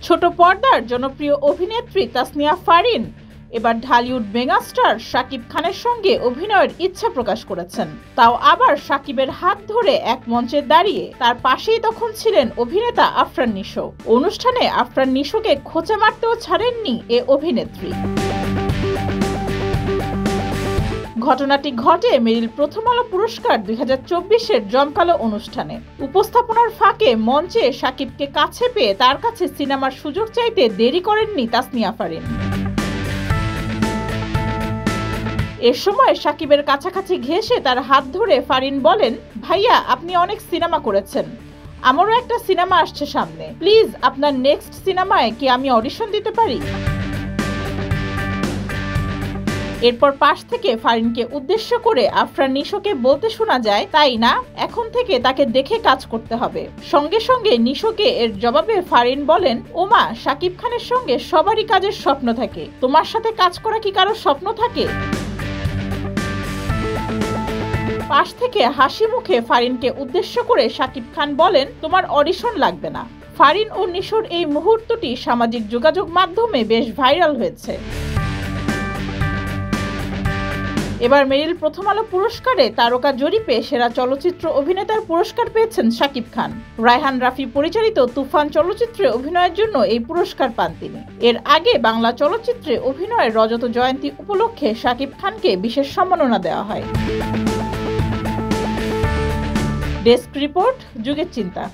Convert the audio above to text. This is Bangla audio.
ছোট পর্দার জনপ্রিয় অভিনেত্রী তাসনিয়া ফারিন এবার ঢালিউড মেগাস্টার শাকিব খানের সঙ্গে অভিনয়ের ইচ্ছা প্রকাশ করেছেন। তাও আবার শাকিবের হাত ধরে এক মঞ্চে দাঁড়িয়ে। তার পাশেই তখন ছিলেন অভিনেতা আফরান নিশো। অনুষ্ঠানে আফরান নিশোকে খোঁচা মারতেও ছাড়েননি এ অভিনেত্রী। ঘটনাটি ঘটে মেরিল প্রথম আলো পুরস্কার 2024-এর জমকালো অনুষ্ঠানে। উপস্থাপনার ফাঁকে মঞ্চে শাকিবকে কাছে পেয়ে তার কাছে সিনেমার সুযোগ চাইতে দেরি করেননি তাসনিয়া ফারিন। এর সময় শাকিবের কাছাকাছি ঘেঁষে তার হাত ধরে ফারিন বলেন, ভাইয়া আপনি অনেক সিনেমা করেছেন, আমারও একটা সিনেমা আসছে সামনে, প্লিজ আপনার নেক্সট সিনেমায় কি আমি অডিশন দিতে পারি? এরপর পাশ থেকে ফারিনকে উদ্দেশ্য করে আফরান নিশোকে বলতে শোনা যায়, তাই না, এখন থেকে তাকে দেখে কাজ করতে হবে। সঙ্গে সঙ্গে নিশোকে এর জবাবে ফারিন বলেন, ওমা, শাকিব খানের সঙ্গে সবারই কাজের স্বপ্ন থাকে, তোমার সাথে কাজ করা কি কারো স্বপ্ন থাকে? পাশ থেকে হাসি মুখে ফারিনকে উদ্দেশ্য করে শাকিব খান বলেন, তোমার অডিশন লাগবে না। ফারিন ও নিশোর এই মুহূর্তটি সামাজিক যোগাযোগ মাধ্যমে বেশ ভাইরাল হয়েছে। এবার মেরিল প্রথম আলো পুরস্কারে তারকা জরিপে সেরা চলচ্চিত্র অভিনেতার পুরস্কার পেয়েছেন শাকিব খান। রায়হান রাফি পরিচালিত তুফান চলচ্চিত্রে অভিনয়ের জন্য এই পুরস্কার পান তিনি। এর আগে বাংলা চলচ্চিত্রে অভিনয়ের রজত জয়ন্তী উপলক্ষে শাকিব খানকে বিশেষ সম্মাননা দেওয়া হয়। ডেস্ক রিপোর্ট, যুগের চিন্তা।